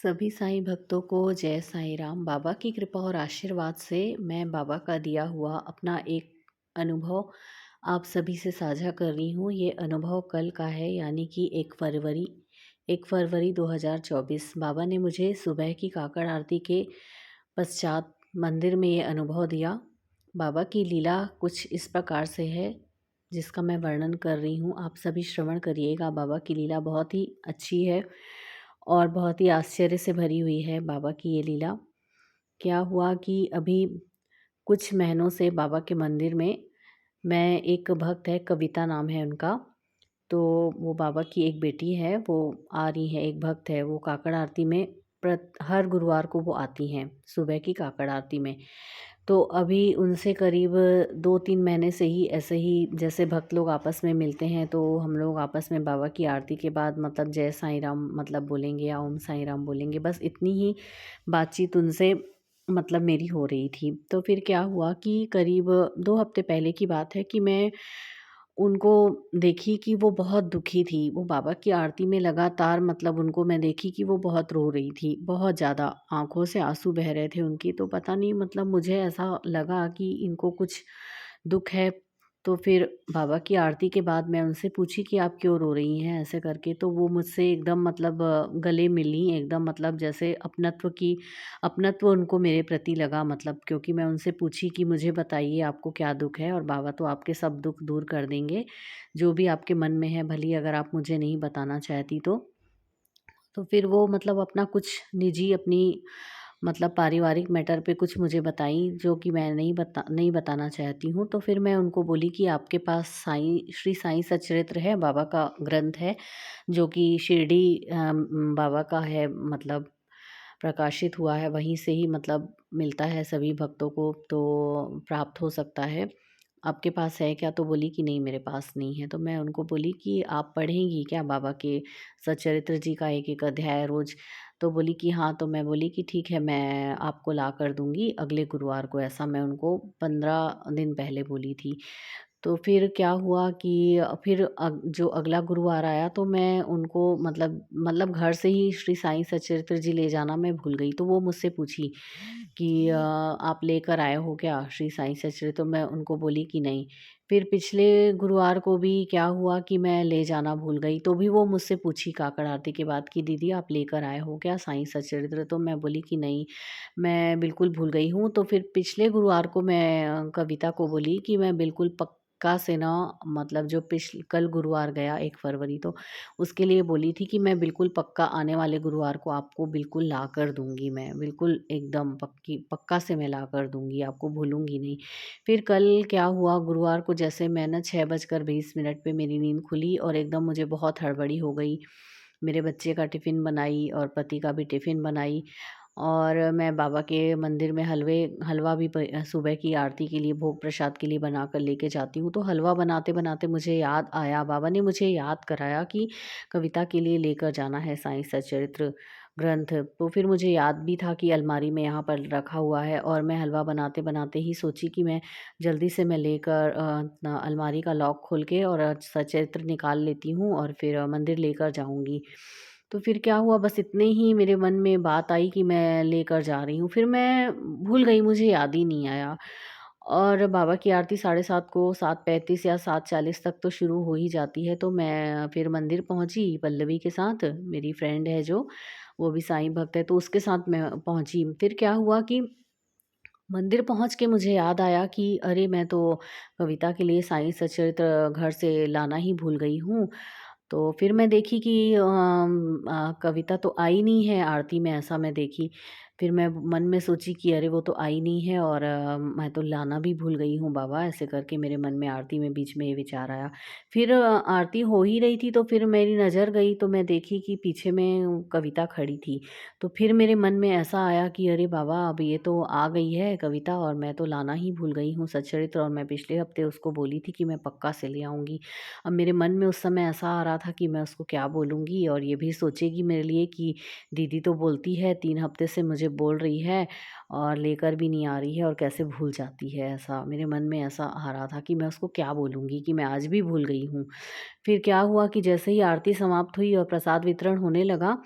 सभी साईं भक्तों को जय साईं राम। बाबा की कृपा और आशीर्वाद से मैं बाबा का दिया हुआ अपना एक अनुभव आप सभी से साझा कर रही हूँ। ये अनुभव कल का है, यानी कि 1 फरवरी 2024। बाबा ने मुझे सुबह की काकड़ आरती के पश्चात मंदिर में ये अनुभव दिया। बाबा की लीला कुछ इस प्रकार से है, जिसका मैं वर्णन कर रही हूँ। आप सभी श्रवण करिएगा। बाबा की लीला बहुत ही अच्छी है और बहुत ही आश्चर्य से भरी हुई है बाबा की ये लीला। क्या हुआ कि अभी कुछ महीनों से बाबा के मंदिर में मैं एक भक्त है, कविता नाम है उनका। तो वो बाबा की एक बेटी है, वो आ रही है, एक भक्त है, वो काकड़ आरती में हर गुरुवार को वो आती हैं सुबह की काकड़ आरती में। तो अभी उनसे करीब 2-3 महीने से ही ऐसे ही जैसे भक्त लोग आपस में मिलते हैं, तो हम लोग आपस में बाबा की आरती के बाद मतलब जय साईं राम मतलब बोलेंगे या ओम साईं राम बोलेंगे, बस इतनी ही बातचीत उनसे मतलब मेरी हो रही थी। तो फिर क्या हुआ कि करीब 2 हफ्ते पहले की बात है कि मैं उनको देखी कि वो बहुत दुखी थी। वो बाबा की आरती में लगातार मतलब उनको मैं देखी कि वो बहुत रो रही थी, बहुत ज़्यादा आँखों से आँसू बह रहे थे उनकी। तो पता नहीं मतलब मुझे ऐसा लगा कि इनको कुछ दुःख है। तो फिर बाबा की आरती के बाद मैं उनसे पूछी कि आप क्यों रो रही हैं ऐसे करके? तो वो मुझसे एकदम मतलब गले मिलीं, एकदम मतलब जैसे अपनत्व उनको मेरे प्रति लगा, मतलब क्योंकि मैं उनसे पूछी कि मुझे बताइए आपको क्या दुःख है, और बाबा तो आपके सब दुःख दूर कर देंगे, जो भी आपके मन में है, भली अगर आप मुझे नहीं बताना चाहती तो। तो फिर वो मतलब अपना कुछ निजी अपनी मतलब पारिवारिक मैटर पे कुछ मुझे बताई, जो कि मैं नहीं बताना चाहती हूँ। तो फिर मैं उनको बोली कि आपके पास साईं श्री साईं सच्चरित्र है, बाबा का ग्रंथ है, जो कि शिरडी बाबा का है, मतलब प्रकाशित हुआ है, वहीं से ही मतलब मिलता है सभी भक्तों को, तो प्राप्त हो सकता है। आपके पास है क्या? तो बोली कि नहीं मेरे पास नहीं है। तो मैं उनको बोली कि आप पढ़ेंगी क्या बाबा के सच्चरित्र जी का एक-एक अध्याय रोज़? तो बोली कि हाँ। तो मैं बोली कि ठीक है, मैं आपको ला कर दूँगी अगले गुरुवार को, ऐसा मैं उनको 15 दिन पहले बोली थी। तो फिर क्या हुआ कि फिर जो अगला गुरुवार आया तो मैं उनको मतलब घर से ही श्री साईं सच्चरित्र जी ले जाना मैं भूल गई। तो वो मुझसे पूछी कि आप लेकर आए हो क्या श्री साईं सच्चरित्र? तो मैं उनको बोली कि नहीं। फिर पिछले गुरुवार को भी क्या हुआ कि मैं ले जाना भूल गई, तो भी वो मुझसे पूछी काकड़ आरती के बाद कि दीदी आप लेकर आए हो क्या साईं सच्चरित्र? तो मैं बोली कि नहीं, मैं बिल्कुल भूल गई हूँ। तो फिर पिछले गुरुवार को मैं कविता को बोली कि मैं बिल्कुल पक्का से ना, मतलब जो कल गुरुवार गया 1 फरवरी, तो उसके लिए बोली थी कि मैं बिल्कुल पक्का आने वाले गुरुवार को आपको बिल्कुल ला कर दूँगी मैं, बिल्कुल एकदम पक्का से मैं ला कर दूँगी, आपको भूलूँगी नहीं। फिर कल क्या हुआ, गुरुवार को जैसे मैं ना 6:20 पे मेरी नींद खुली और एकदम मुझे बहुत हड़बड़ी हो गई। मेरे बच्चे का टिफ़िन बनाई और पति का भी टिफ़िन बनाई, और मैं बाबा के मंदिर में हलवा भी सुबह की आरती के लिए भोग प्रसाद के लिए बनाकर लेके जाती हूँ। तो हलवा बनाते-बनाते मुझे याद आया, बाबा ने मुझे याद कराया कि कविता के लिए लेकर जाना है साईं सच्चरित्र ग्रंथ। तो फिर मुझे याद भी था कि अलमारी में यहाँ पर रखा हुआ है, और मैं हलवा बनाते-बनाते ही सोची कि मैं जल्दी से मैं लेकर अलमारी का लॉक खोल के और सचैत्र निकाल लेती हूँ और फिर मंदिर लेकर जाऊँगी। तो फिर क्या हुआ, बस इतने ही मेरे मन में बात आई कि मैं लेकर जा रही हूँ, फिर मैं भूल गई, मुझे याद ही नहीं आया। और बाबा की आरती 7:30 को 7:35 या 7:40 तक तो शुरू हो ही जाती है, तो मैं फिर मंदिर पहुँची पल्लवी के साथ, मेरी फ्रेंड है जो, वो भी साईं भक्त है, तो उसके साथ मैं पहुँची। फिर क्या हुआ कि मंदिर पहुँच के मुझे याद आया कि अरे! मैं तो कविता के लिए साईं सच्चरित्र घर से लाना ही भूल गई हूँ। तो फिर मैं देखी कि कविता तो आई नहीं है आरती में, ऐसा मैं देखी। फिर मैं मन में सोची कि अरे वो तो आई नहीं है, और मैं तो लाना भी भूल गई हूँ बाबा, ऐसे करके मेरे मन में आरती में बीच में ये विचार आया। फिर आरती हो ही रही थी तो फिर मेरी नज़र गई, तो मैं देखी कि पीछे में कविता खड़ी थी। तो फिर मेरे मन में ऐसा आया कि अरे बाबा, अब ये तो आ गई है कविता और मैं तो लाना ही भूल गई हूँ सच्चरित्र, और मैं पिछले हफ्ते उसको बोली थी कि मैं पक्का से ले आऊँगी। अब मेरे मन में उस समय ऐसा आ रहा था कि मैं उसको क्या बोलूँगी, और ये भी सोचेगी मेरे लिए कि दीदी तो बोलती है, 3 हफ्ते से मुझे बोल रही है और लेकर भी नहीं आ रही है और कैसे भूल जाती है, ऐसा मेरे मन में ऐसा आ रहा था कि मैं उसको क्या बोलूँगी कि मैं आज भी भूल गई हूँ। फिर क्या हुआ कि जैसे ही आरती समाप्त हुई और प्रसाद वितरण होने लगा,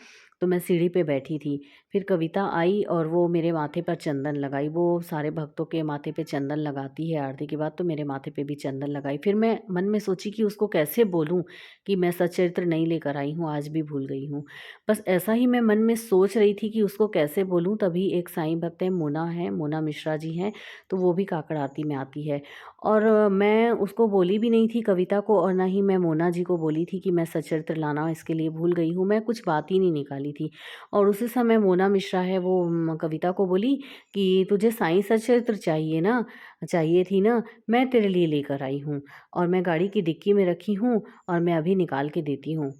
तो मैं सीढ़ी पे बैठी थी। फिर कविता आई और वो मेरे माथे पर चंदन लगाई। वो सारे भक्तों के माथे पे चंदन लगाती है आरती के बाद, तो मेरे माथे पे भी चंदन लगाई। फिर मैं मन में सोची कि उसको कैसे बोलूँ कि मैं सच्चरित्र नहीं लेकर आई हूँ, आज भी भूल गई हूँ। बस ऐसा ही मैं मन में सोच रही थी कि उसको कैसे बोलूँ, तभी एक साईं भक्त हैं, मोना मिश्रा जी हैं, तो वो भी काकड़ आरती में आती है। और मैं उसको बोली भी नहीं थी कविता को, और ना ही मैं मोना जी को बोली थी कि मैं सच्चरित्र लाना इसके लिए भूल गई हूँ। मैं कुछ बात ही नहीं निकाली थी। और उसी समय मोना मिश्रा है वो कविता को बोली कि तुझे साईं सच्चरित्र चाहिए थी ना, मैं तेरे लिए लेकर आई हूँ, और मैं गाड़ी की डिक्की में रखी हूँ, और मैं अभी निकाल के देती हूँ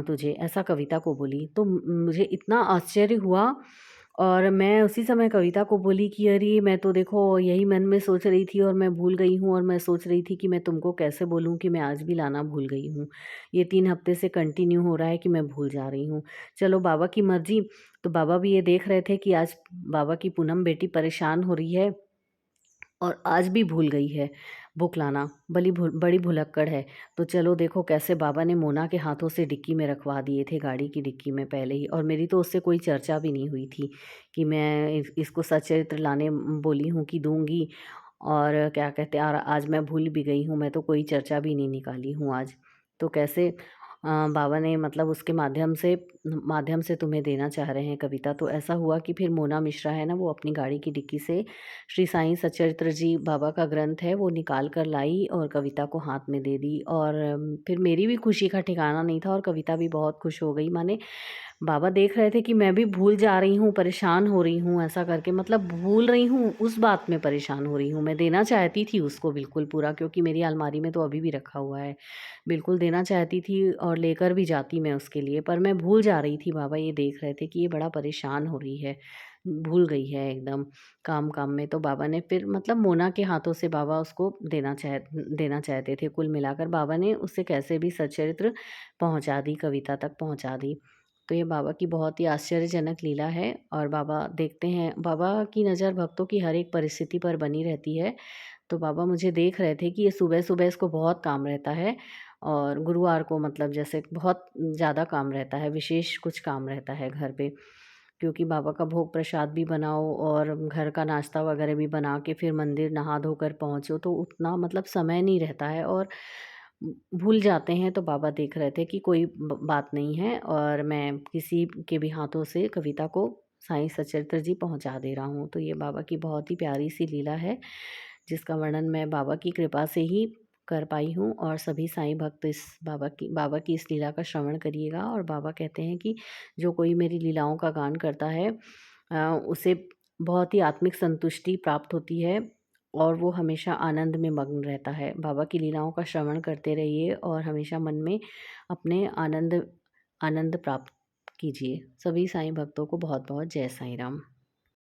तुझे, ऐसा कविता को बोली। तो मुझे इतना आश्चर्य हुआ, और मैं उसी समय कविता को बोली कि अरे मैं तो देखो यही मन में सोच रही थी और मैं भूल गई हूँ, और मैं सोच रही थी कि मैं तुमको कैसे बोलूँ कि मैं आज भी लाना भूल गई हूँ। ये 3 हफ्ते से कंटिन्यू हो रहा है कि मैं भूल जा रही हूँ। चलो बाबा की मर्ज़ी। तो बाबा भी ये देख रहे थे कि आज बाबा की पूनम बेटी परेशान हो रही है और आज भी भूल गई है बुक लाना, बड़ी भुलक्कड़ है। तो चलो देखो कैसे बाबा ने मोना के हाथों से डिक्की में रखवा दिए थे, गाड़ी की डिक्की में पहले ही। और मेरी तो उससे कोई चर्चा भी नहीं हुई थी कि मैं इसको सच्चरित्र लाने बोली हूँ कि दूंगी, और क्या कहते हैं, और आज मैं भूल भी गई हूँ। मैं तो कोई चर्चा भी नहीं निकाली हूँ आज। तो कैसे बाबा ने मतलब उसके माध्यम से तुम्हें देना चाह रहे हैं कविता। तो ऐसा हुआ कि फिर मोना मिश्रा है ना, वो अपनी गाड़ी की डिक्की से श्री साईं सच्चरित्र जी बाबा का ग्रंथ है वो निकाल कर लाई और कविता को हाथ में दे दी। और फिर मेरी भी खुशी का ठिकाना नहीं था, और कविता भी बहुत खुश हो गई। माने बाबा देख रहे थे कि मैं भी भूल जा रही हूँ, परेशान हो रही हूँ, ऐसा करके मतलब भूल रही हूँ, उस बात में परेशान हो रही हूँ। मैं देना चाहती थी उसको बिल्कुल पूरा, क्योंकि मेरी अलमारी में तो अभी भी रखा हुआ है। बिल्कुल देना चाहती थी और लेकर भी जाती मैं उसके लिए, पर मैं भूल जा रही थी। बाबा ये देख रहे थे कि ये बड़ा परेशान हो रही है, भूल गई है एकदम काम-काम में। तो बाबा ने फिर मतलब मोना के हाथों से बाबा उसको देना चाहते थे। कुल मिलाकर बाबा ने उसे कैसे भी सच्चरित्र पहुँचा दी, कविता तक पहुँचा दी। तो ये बाबा की बहुत ही आश्चर्यजनक लीला है। और बाबा देखते हैं, बाबा की नज़र भक्तों की हर एक परिस्थिति पर बनी रहती है। तो बाबा मुझे देख रहे थे कि ये सुबह-सुबह इसको बहुत काम रहता है, और गुरुवार को मतलब जैसे बहुत ज़्यादा काम रहता है, विशेष कुछ काम रहता है घर पे। क्योंकि बाबा का भोग प्रसाद भी बनाओ और घर का नाश्ता वगैरह भी बना के फिर मंदिर नहा धोकर पहुँचो, तो उतना मतलब समय नहीं रहता है, और भूल जाते हैं। तो बाबा देख रहे थे कि कोई बात नहीं है, और मैं किसी के भी हाथों से कविता को साईं सचरित्र जी पहुंचा दे रहा हूँ। तो ये बाबा की बहुत ही प्यारी सी लीला है, जिसका वर्णन मैं बाबा की कृपा से ही कर पाई हूँ। और सभी साईं भक्त इस बाबा की इस लीला का श्रवण करिएगा। और बाबा कहते हैं कि जो कोई मेरी लीलाओं का गान करता है उसे बहुत ही आत्मिक संतुष्टि प्राप्त होती है, और वो हमेशा आनंद में मग्न रहता है। बाबा की लीलाओं का श्रवण करते रहिए और हमेशा मन में अपने आनंद आनंद प्राप्त कीजिए। सभी साईं भक्तों को बहुत बहुत जय साईं राम।